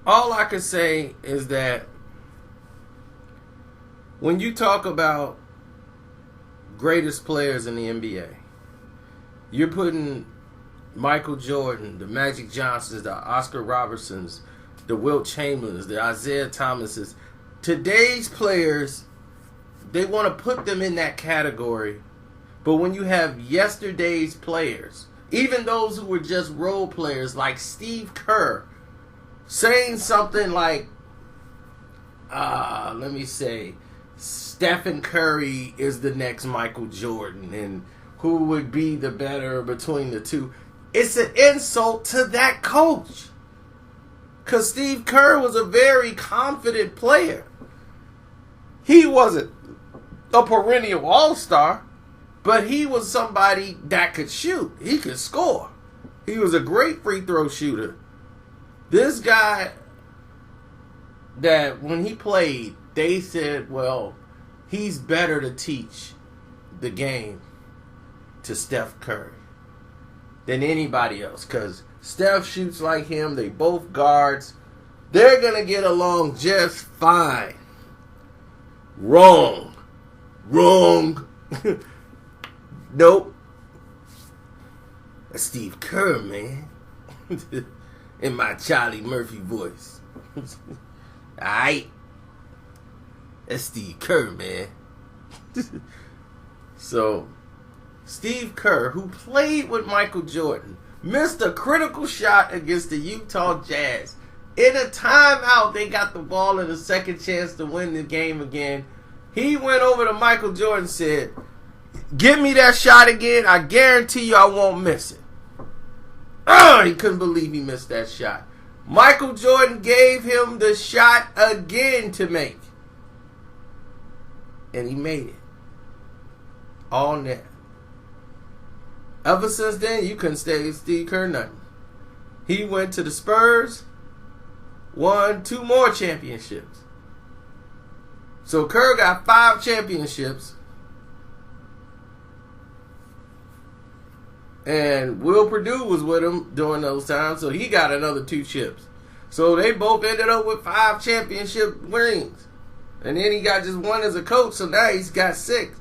All I can say is that when you talk about greatest players in the NBA, you're putting Michael Jordan, the Magic Johnsons, the Oscar Robertsons, the Wilt Chamberlains, the Isaiah Thomases. Today's players, they want to put them in that category. But when you have yesterday's players, even those who were just role players like Steve Kerr, saying something like, let me say, Stephen Curry is the next Michael Jordan, and who would be the better between the two. It's an insult to that coach. Because Steve Kerr was a very confident player. He wasn't a perennial all-star, but he was somebody that could shoot. He could score. He was a great free throw shooter. This guy, that when he played, they said, well, he's better to teach the game to Steph Curry than anybody else. Because Steph shoots like him. They both guards. They're going to get along just fine. Wrong. Nope. That's Steve Kerr, man. In my Charlie Murphy voice. Alright. That's Steve Kerr, man. So, Steve Kerr, who played with Michael Jordan, missed a critical shot against the Utah Jazz. In a timeout, they got the ball and a second chance to win the game again. He went over to Michael Jordan and said, give me that shot again. I guarantee you I won't miss it. He couldn't believe he missed that shot. Michael Jordan gave him the shot again to make. And he made it. All net. Ever since then, you couldn't stay Steve Kerr nothing. He went to the Spurs, won 2 more championships. So Kerr got 5 championships. And Will Perdue was with him during those times, so he got another 2 chips. So they both ended up with 5 championship rings. And then he got just 1 as a coach, so now he's got 6.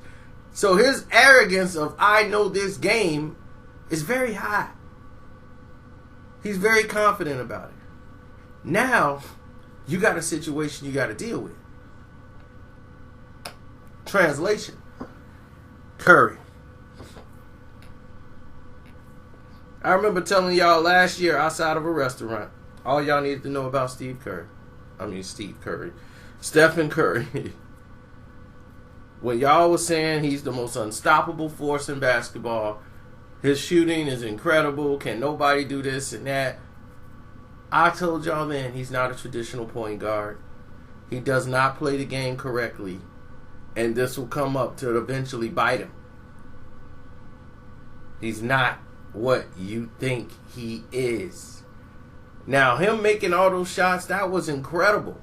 So his arrogance of I know this game is very high. He's very confident about it. Now, you got a situation you got to deal with. Translation. Curry. I remember telling y'all last year outside of a restaurant, all y'all needed to know about Stephen Curry. Stephen Curry. When y'all was saying he's the most unstoppable force in basketball, his shooting is incredible, can nobody do this and that, I told y'all then he's not a traditional point guard. He does not play the game correctly, and this will come up to eventually bite him. He's not what you think he is. Now, him making all those shots, that was incredible.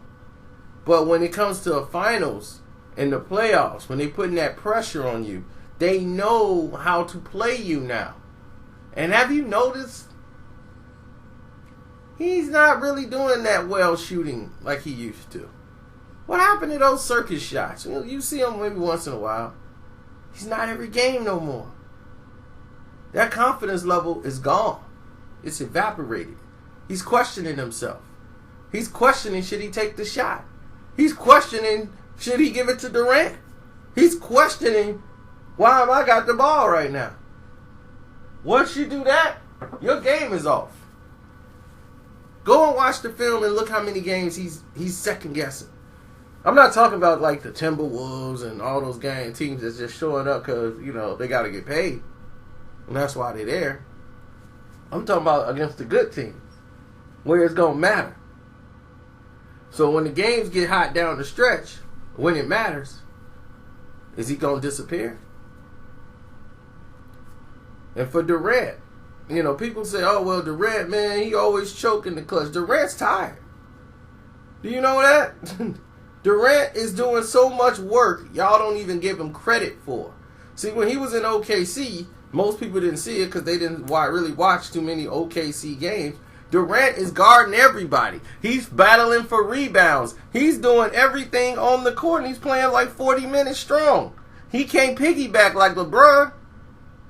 But when it comes to the finals and the playoffs, when they putting that pressure on you, they know how to play you now. And have you noticed? He's not really doing that well shooting like he used to. What happened to those circus shots? You see him maybe once in a while. He's not every game no more. That confidence level is gone. It's evaporated. He's questioning himself. He's questioning, should he take the shot? He's questioning, should he give it to Durant? He's questioning, why have I got the ball right now? Once you do that, your game is off. Go and watch the film and look how many games he's second guessing. I'm not talking about like the Timberwolves and all those teams that's just showing up because, they got to get paid. And that's why they're there. I'm talking about against the good teams, where it's going to matter. So when the games get hot down the stretch, when it matters, is he going to disappear? And for Durant, people say, oh, well, Durant, man, he always choking the clutch. Durant's tired. Do you know that? Durant is doing so much work, y'all don't even give him credit for. See, when he was in OKC, most people didn't see it because they didn't really watch too many OKC games. Durant is guarding everybody. He's battling for rebounds. He's doing everything on the court, and he's playing like 40 minutes strong. He can't piggyback like LeBron.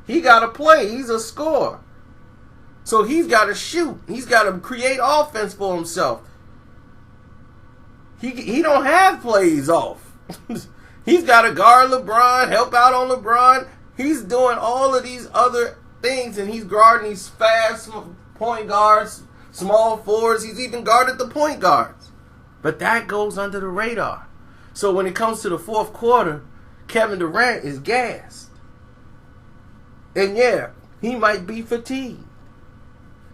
He got to play. He's a scorer. So he's got to shoot. He's got to create offense for himself. He don't have plays off. He's got to guard LeBron, help out on LeBron. He's doing all of these other things, and he's guarding these fast point guards, small forwards. He's even guarded the point guards. But that goes under the radar. So when it comes to the fourth quarter, Kevin Durant is gassed. And yeah, he might be fatigued.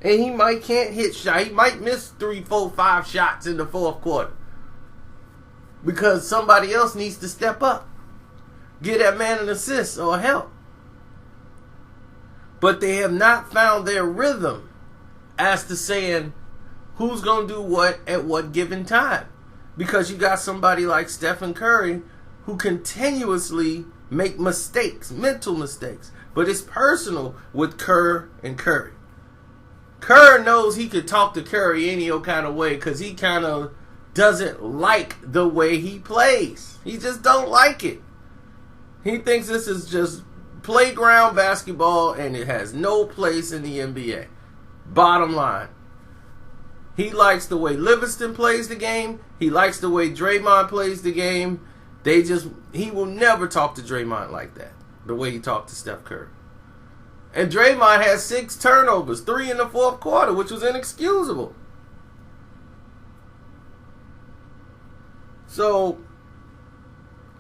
And he can't hit shots. He might miss 3, 4, 5 shots in the fourth quarter. Because somebody else needs to step up. Get that man an assist or help. But they have not found their rhythm as to saying who's going to do what at what given time. Because you got somebody like Stephen Curry who continuously make mistakes, mental mistakes. But it's personal with Kerr and Curry. Kerr knows he could talk to Curry any old kind of way because he kind of doesn't like the way he plays. He just don't like it. He thinks this is just playground basketball and it has no place in the NBA. Bottom line. He likes the way Livingston plays the game. He likes the way Draymond plays the game. He will never talk to Draymond like that. The way he talked to Steph Curry. And Draymond had 6 turnovers, 3 in the fourth quarter, which was inexcusable. So,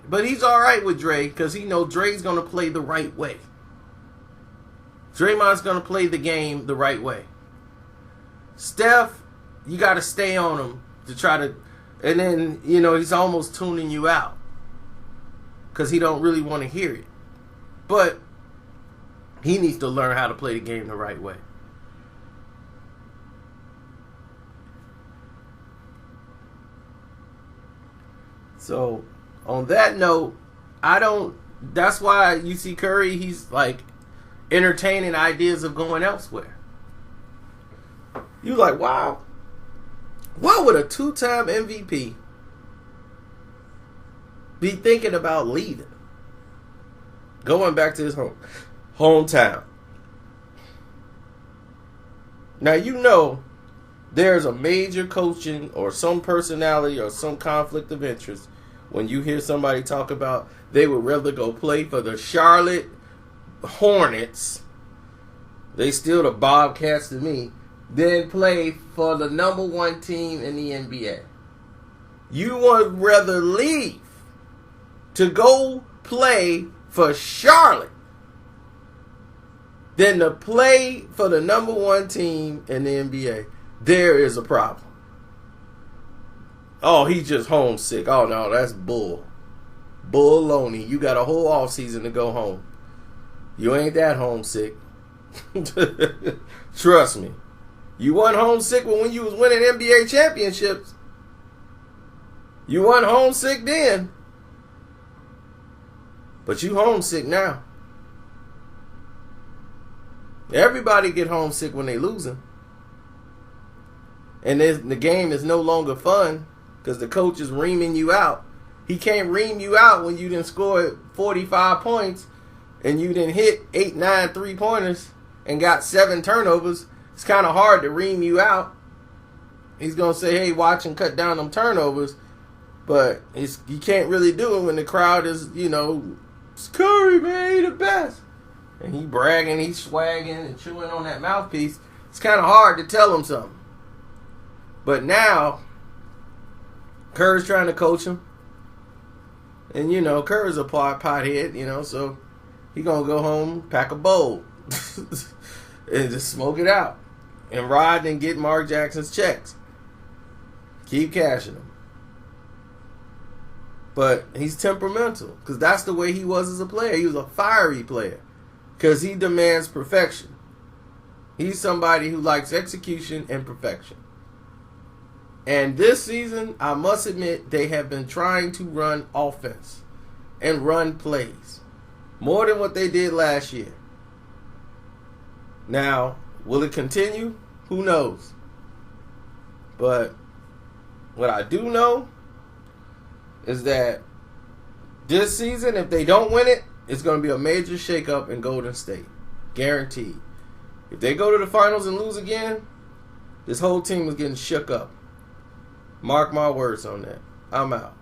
but he's all right with Dre because he knows Dre's going to play the right way. Draymond's going to play the game the right way. Steph, you got to stay on him to try to, and then, he's almost tuning you out because he don't really want to hear it. But he needs to learn how to play the game the right way. So, on that note, that's why you see Curry, he's like entertaining ideas of going elsewhere. You're like, wow, why would a 2-time MVP be thinking about leaving? Going back to his hometown. Now, there's a major coaching or some personality or some conflict of interest when you hear somebody talk about they would rather go play for the Charlotte Hornets, they still the Bobcats to me, than play for the number 1 team in the NBA. You would rather leave to go play for Charlotte than to play for the number 1 team in the NBA. There is a problem. Oh, he's just homesick. Oh, no, that's bull. Bull-loney. You got a whole offseason to go home. You ain't that homesick. Trust me. You wasn't homesick when you was winning NBA championships. You wasn't homesick then. But you homesick now. Everybody get homesick when they losing. And the game is no longer fun because the coach is reaming you out. He can't ream you out when you didn't score 45 points and you didn't hit 8, 9 3-pointers and got 7 turnovers. It's kind of hard to ream you out. He's going to say, hey, watch and cut down them turnovers. But you can't really do it when the crowd is, it's Curry, man, he the best. And he bragging, he's swagging and chewing on that mouthpiece. It's kind of hard to tell him something. But now, Kerr's trying to coach him. And, Kerr's a pothead, so he going to go home, pack a bowl, and just smoke it out. And ride and get Mark Jackson's checks. Keep cashing them. But he's temperamental because that's the way he was as a player. He was a fiery player because he demands perfection. He's somebody who likes execution and perfection. And this season, I must admit, they have been trying to run offense and run plays more than what they did last year. Now, will it continue? Who knows? But what I do know is that this season, if they don't win it, it's going to be a major shakeup in Golden State. Guaranteed. If they go to the finals and lose again, this whole team is getting shook up. Mark my words on that. I'm out.